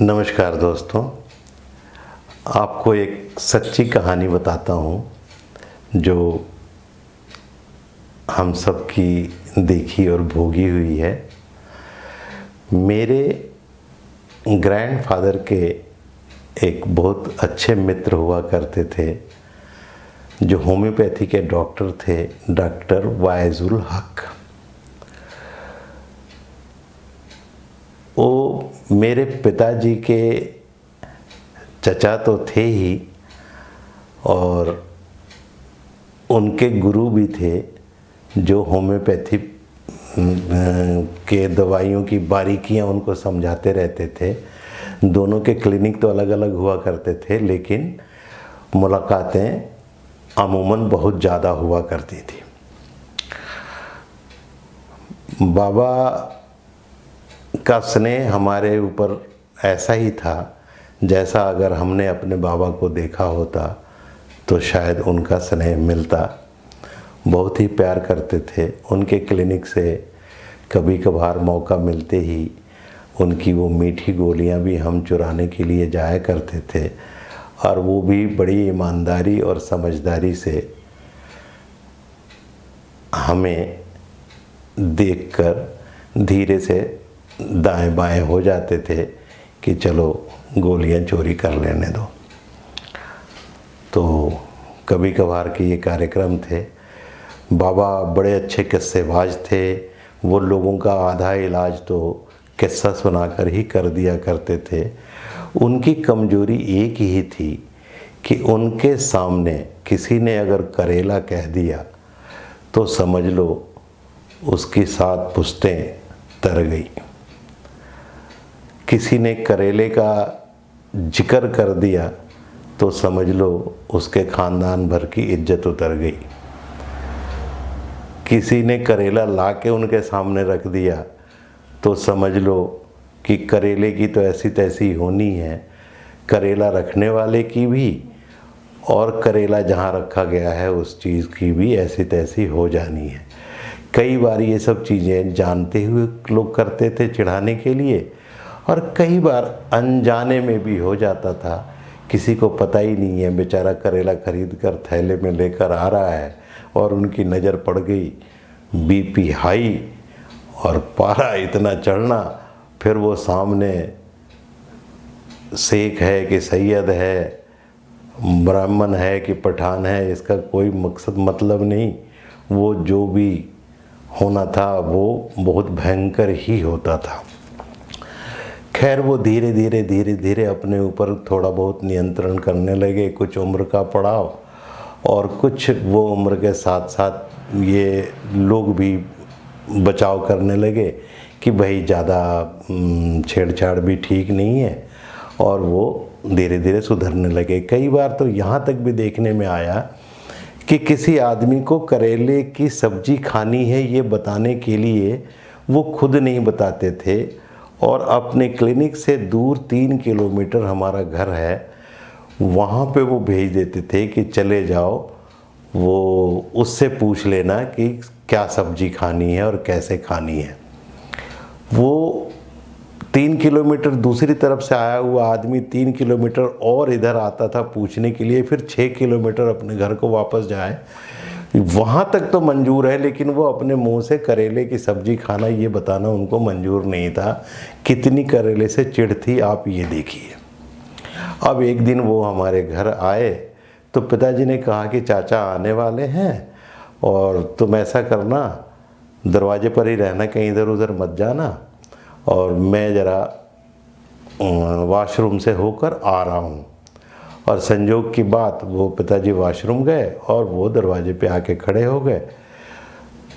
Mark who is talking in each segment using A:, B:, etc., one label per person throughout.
A: नमस्कार दोस्तों, आपको एक सच्ची कहानी बताता हूँ जो हम सब की देखी और भोगी हुई है। मेरे ग्रैंडफादर के एक बहुत अच्छे मित्र हुआ करते थे जो होम्योपैथी के डॉक्टर थे, डॉक्टर वाइजुल हक। वो मेरे पिताजी के चचा तो थे ही और उनके गुरु भी थे जो होम्योपैथी के दवाइयों की बारीकियां उनको समझाते रहते थे। दोनों के क्लिनिक तो अलग अलग हुआ करते थे, लेकिन मुलाकातें अमूमन बहुत ज़्यादा हुआ करती थी। बाबा का स्नेह हमारे ऊपर ऐसा ही था जैसा अगर हमने अपने बाबा को देखा होता तो शायद उनका स्नेह मिलता। बहुत ही प्यार करते थे। उनके क्लिनिक से कभी कभार मौका मिलते ही उनकी वो मीठी गोलियां भी हम चुराने के लिए जाया करते थे, और वो भी बड़ी ईमानदारी और समझदारी से हमें देखकर धीरे से दाएं बाएं हो जाते थे कि चलो गोलियां चोरी कर लेने दो। तो कभी कभार के ये कार्यक्रम थे। बाबा बड़े अच्छे किस्सेबाज थे। वो लोगों का आधा इलाज तो किस्सा सुनाकर ही कर दिया करते थे। उनकी कमजोरी एक ही थी कि उनके सामने किसी ने अगर करेला कह दिया तो समझ लो उसकी 7 पुश्तें तर गई। किसी ने करेले का जिक्र कर दिया तो समझ लो उसके खानदान भर की इज्जत उतर गई। किसी ने करेला ला के उनके सामने रख दिया तो समझ लो कि करेले की तो ऐसी तैसी होनी है, करेला रखने वाले की भी और करेला जहाँ रखा गया है उस चीज़ की भी ऐसी तैसी हो जानी है। कई बार ये सब चीज़ें जानते हुए लोग करते थे चिढ़ाने के लिए, और कई बार अनजाने में भी हो जाता था। किसी को पता ही नहीं है, बेचारा करेला खरीद कर थैले में लेकर आ रहा है और उनकी नज़र पड़ गई, बीपी हाई और पारा इतना चढ़ना। फिर वो सामने शेख है कि सैयद है, ब्राह्मण है कि पठान है, इसका कोई मकसद मतलब नहीं। वो जो भी होना था वो बहुत भयंकर ही होता था। खैर वो धीरे धीरे अपने ऊपर थोड़ा बहुत नियंत्रण करने लगे। कुछ उम्र का पड़ाव और कुछ वो उम्र के साथ साथ ये लोग भी बचाव करने लगे कि भाई ज़्यादा छेड़छाड़ भी ठीक नहीं है, और वो धीरे धीरे सुधरने लगे। कई बार तो यहाँ तक भी देखने में आया कि किसी आदमी को करेले की सब्जी खानी है ये बताने के लिए वो खुद नहीं बताते थे, और अपने क्लिनिक से दूर 3 किलोमीटर हमारा घर है, वहाँ पे वो भेज देते थे कि चले जाओ, वो उससे पूछ लेना कि क्या सब्जी खानी है और कैसे खानी है। वो 3 किलोमीटर दूसरी तरफ से आया हुआ आदमी 3 किलोमीटर और इधर आता था पूछने के लिए, फिर 6 किलोमीटर अपने घर को वापस जाए। वहाँ तक तो मंजूर है, लेकिन वो अपने मुंह से करेले की सब्जी खाना ये बताना उनको मंजूर नहीं था। कितनी करेले से चिढ़ थी आप ये देखिए। अब एक दिन वो हमारे घर आए तो पिताजी ने कहा कि चाचा आने वाले हैं और तुम ऐसा करना, दरवाजे पर ही रहना, कहीं इधर उधर मत जाना, और मैं ज़रा वॉशरूम से होकर आ रहा हूँ। और संजोग की बात, वो पिताजी वॉशरूम गए और वो दरवाजे पे आके खड़े हो गए।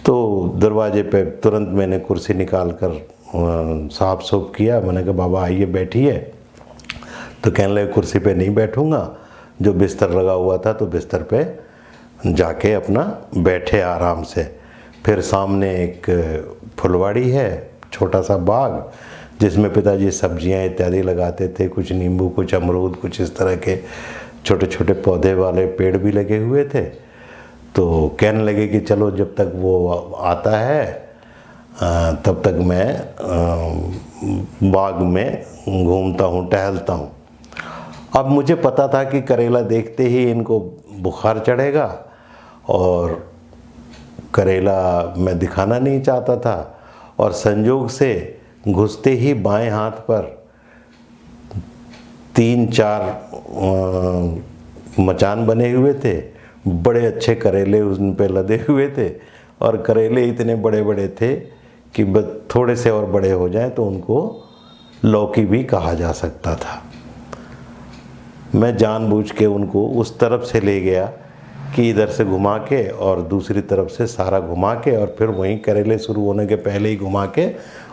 A: तो दरवाजे पे तुरंत मैंने कुर्सी निकाल कर साफ सूफ किया। मैंने कहा बाबा आइए बैठिए। तो कहने लगे कुर्सी पे नहीं बैठूंगा, जो बिस्तर लगा हुआ था तो बिस्तर पे जाके अपना बैठे आराम से। फिर सामने एक फुलवाड़ी है, छोटा सा बाग, जिसमें पिताजी सब्जियां इत्यादि लगाते थे, कुछ नींबू, कुछ अमरूद, कुछ इस तरह के छोटे छोटे पौधे वाले पेड़ भी लगे हुए थे। तो कहने लगे कि चलो जब तक वो आता है तब तक मैं बाग में घूमता हूँ, टहलता हूँ। अब मुझे पता था कि करेला देखते ही इनको बुखार चढ़ेगा, और करेला मैं दिखाना नहीं चाहता था। और संयोग से घुसते ही बाएं हाथ पर 3-4 मचान बने हुए थे, बड़े अच्छे करेले उन पे लदे हुए थे। और करेले इतने बड़े बड़े थे कि बस थोड़े से और बड़े हो जाएं तो उनको लौकी भी कहा जा सकता था। मैं जानबूझ के उनको उस तरफ से ले गया कि इधर से घुमा के और दूसरी तरफ से सारा घुमा के, और फिर वहीं करेले शुरू होने के पहले ही घुमा के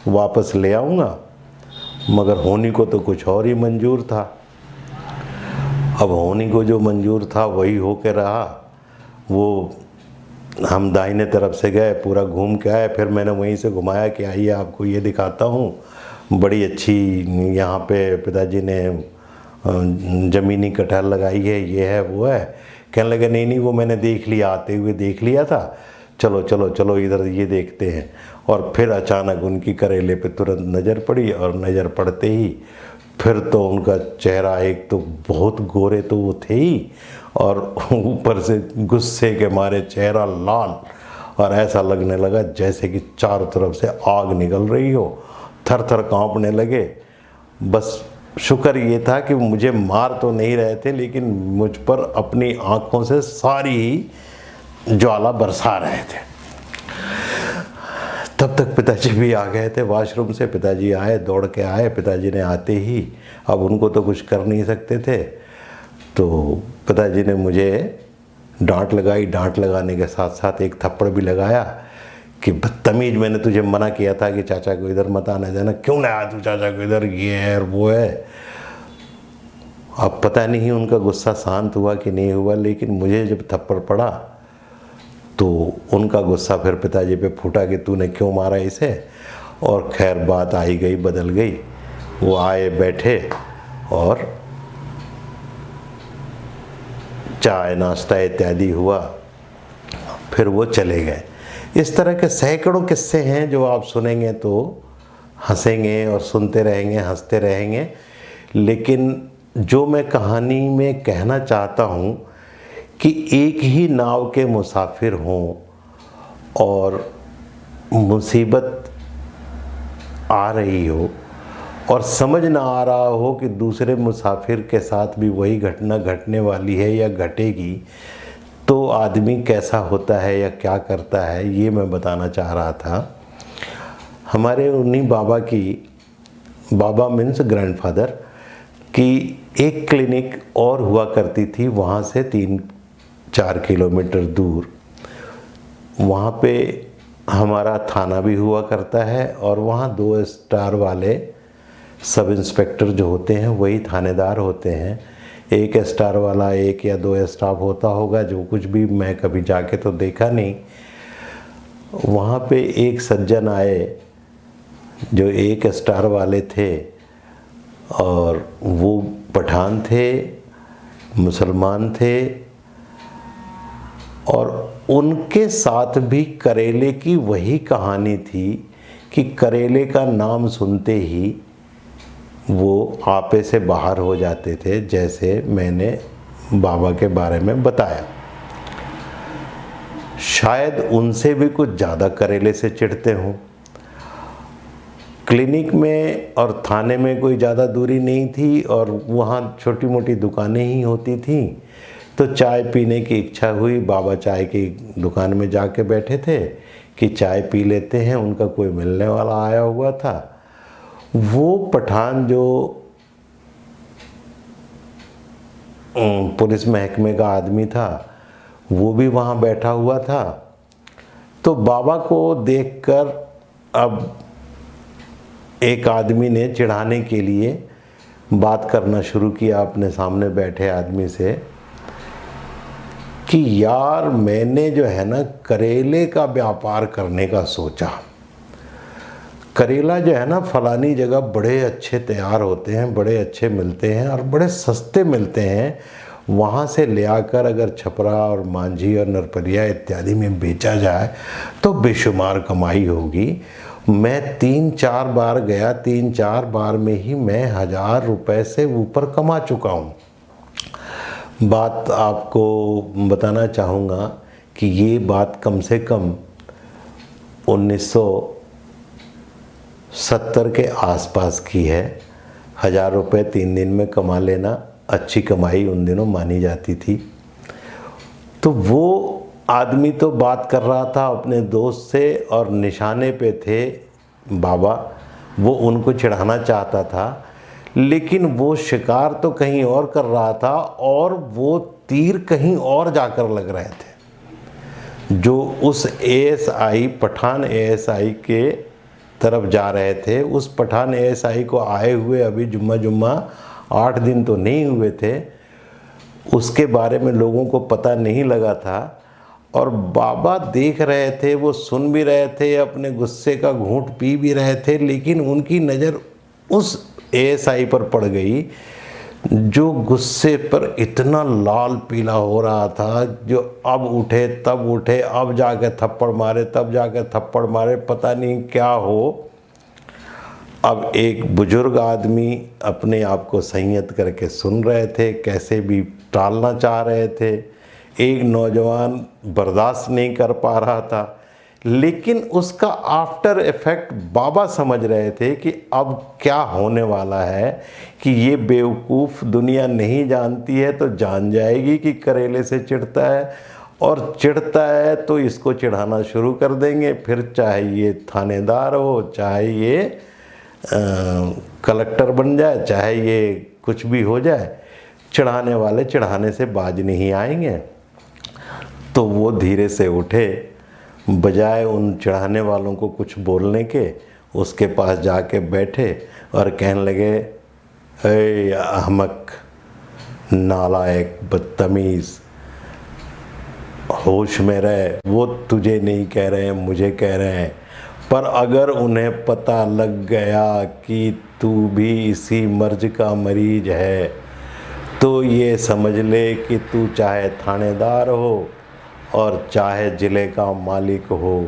A: वापस ले आऊँगा। मगर होनी को तो कुछ और ही मंजूर था। अब होनी को जो मंजूर था वही हो के रहा। वो हम दाहिने तरफ से गए, पूरा घूम के आए, फिर मैंने वहीं से घुमाया कि आइए आपको ये दिखाता हूँ, बड़ी अच्छी यहाँ पे पिताजी ने ज़मीनी कटहल लगाई है, ये है वो है। कहने लगे नहीं नहीं, वो मैंने देख लिया, आते हुए देख लिया था, चलो चलो चलो इधर ये देखते हैं। और फिर अचानक उनकी करेले पे तुरंत नज़र पड़ी, और नज़र पड़ते ही फिर तो उनका चेहरा, एक तो बहुत गोरे तो वो थे ही, और ऊपर से गुस्से के मारे चेहरा लाल, और ऐसा लगने लगा जैसे कि चारों तरफ से आग निकल रही हो। थर थर काँपने लगे। बस शुक्र ये था कि मुझे मार तो नहीं रहे थे, लेकिन मुझ पर अपनी आँखों से सारी ही ज्वाला बरसा रहे थे। तब तक पिताजी भी आ गए थे वॉशरूम से। पिताजी आए, दौड़ के आए। पिताजी ने आते ही, अब उनको तो कुछ कर नहीं सकते थे, तो पिताजी ने मुझे डांट लगाई। डांट लगाने के साथ साथ एक थप्पड़ भी लगाया कि बदतमीज, मैंने तुझे मना किया था कि चाचा को इधर मत आने देना, क्यों ना आया तू चाचा को इधर, ये है और वो है। अब पता नहीं उनका गुस्सा शांत हुआ कि नहीं हुआ, लेकिन मुझे जब थप्पड़ पड़ा तो उनका गुस्सा फिर पिताजी पे फूटा कि तूने क्यों मारा इसे। और खैर बात आई गई, बदल गई। वो आए, बैठे, और चाय नाश्ता इत्यादि हुआ, फिर वो चले गए। इस तरह के सैकड़ों किस्से हैं जो आप सुनेंगे तो हंसेंगे, और सुनते रहेंगे, हंसते रहेंगे। लेकिन जो मैं कहानी में कहना चाहता हूँ कि एक ही नाव के मुसाफिर हों, और मुसीबत आ रही हो और समझ ना आ रहा हो कि दूसरे मुसाफिर के साथ भी वही घटना घटने वाली है या घटेगी, तो आदमी कैसा होता है या क्या करता है, ये मैं बताना चाह रहा था। हमारे उन्हीं बाबा की, बाबा मीन्स ग्रैंडफादर की एक क्लिनिक और हुआ करती थी, वहाँ से 3-4 किलोमीटर दूर। वहाँ पे हमारा थाना भी हुआ करता है, और वहाँ 2 स्टार वाले सब इंस्पेक्टर जो होते हैं वही थानेदार होते हैं। 1 स्टार वाला 1 या 2 स्टाफ होता होगा, जो कुछ भी, मैं कभी जाके तो देखा नहीं। वहाँ पे एक सज्जन आए जो 1 स्टार वाले थे, और वो पठान थे, मुसलमान थे, और उनके साथ भी करेले की वही कहानी थी कि करेले का नाम सुनते ही वो आपे से बाहर हो जाते थे, जैसे मैंने बाबा के बारे में बताया। शायद उनसे भी कुछ ज़्यादा करेले से चिढ़ते हों। क्लिनिक में और थाने में कोई ज़्यादा दूरी नहीं थी, और वहाँ छोटी मोटी दुकानें ही होती थीं। तो चाय पीने की इच्छा हुई। बाबा चाय की दुकान में जाके बैठे थे कि चाय पी लेते हैं। उनका कोई मिलने वाला आया हुआ था। वो पठान जो पुलिस महकमे का आदमी था, वो भी वहाँ बैठा हुआ था। तो बाबा को देखकर अब एक आदमी ने चिढ़ाने के लिए बात करना शुरू किया अपने सामने बैठे आदमी से कि यार, मैंने जो है ना करेले का व्यापार करने का सोचा। करेला जो है ना फलानी जगह बड़े अच्छे तैयार होते हैं, बड़े अच्छे मिलते हैं और बड़े सस्ते मिलते हैं। वहाँ से ले आकर अगर छपरा और मांझी और नरपरिया इत्यादि में बेचा जाए तो बेशुमार कमाई होगी। मैं 3-4 बार गया, 3-4 बार में ही मैं 1000 रुपये से ऊपर कमा चुका हूँ। बात आपको बताना चाहूँगा कि ये बात कम से कम 1970 के आसपास की है। 1000 रुपये 3 दिन में कमा लेना अच्छी कमाई उन दिनों मानी जाती थी। तो वो आदमी तो बात कर रहा था अपने दोस्त से और निशाने पे थे बाबा, वो उनको चिढ़ाना चाहता था, लेकिन वो शिकार तो कहीं और कर रहा था और वो तीर कहीं और जाकर लग रहे थे। जो उस एएसआई, पठान एएसआई के तरफ जा रहे थे, उस पठान एएसआई को आए हुए अभी जुम्मा 8 दिन तो नहीं हुए थे, उसके बारे में लोगों को पता नहीं लगा था। और बाबा देख रहे थे, वो सुन भी रहे थे, अपने गुस्से का घूंट पी भी रहे थे, लेकिन उनकी नज़र उस एएसआई पर पड़ गई जो गुस्से पर इतना लाल पीला हो रहा था, जो अब उठे तब उठे, अब जाके थप्पड़ मारे तब जाके थप्पड़ मारे, पता नहीं क्या हो। अब एक बुजुर्ग आदमी अपने आप को संयत करके सुन रहे थे, कैसे भी टालना चाह रहे थे। एक नौजवान बर्दाश्त नहीं कर पा रहा था, लेकिन उसका आफ्टर इफ़ेक्ट बाबा समझ रहे थे कि अब क्या होने वाला है, कि ये बेवकूफ़ दुनिया नहीं जानती है तो जान जाएगी कि करेले से चिढ़ता है, और चिढ़ता है तो इसको चिढ़ाना शुरू कर देंगे। फिर चाहे ये थानेदार हो, चाहे ये कलेक्टर बन जाए, चाहे ये कुछ भी हो जाए, चिढ़ाने वाले चिढ़ाने से बाज नहीं आएंगे। तो वो धीरे से उठे, बजाय उन चिढ़ाने वालों को कुछ बोलने के, उसके पास जाके बैठे और कहने लगे, ए अहमक, नालायक, बदतमीज़, होश में रहे, वो तुझे नहीं कह रहे हैं, मुझे कह रहे हैं। पर अगर उन्हें पता लग गया कि तू भी इसी मर्ज का मरीज है, तो ये समझ ले कि तू चाहे थानेदार हो और चाहे ज़िले का मालिक हो,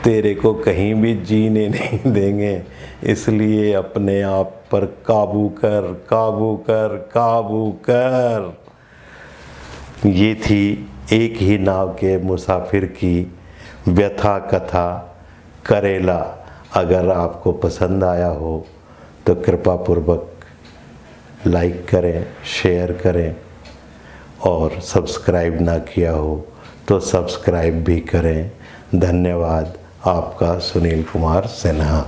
A: तेरे को कहीं भी जीने नहीं देंगे। इसलिए अपने आप पर काबू कर, काबू कर, काबू कर। ये थी एक ही नाव के मुसाफिर की व्यथा कथा करेला। अगर आपको पसंद आया हो तो कृपापूर्वक लाइक करें, शेयर करें, और सब्सक्राइब ना किया हो तो सब्सक्राइब भी करें। धन्यवाद। आपका सुनील कुमार सिन्हा।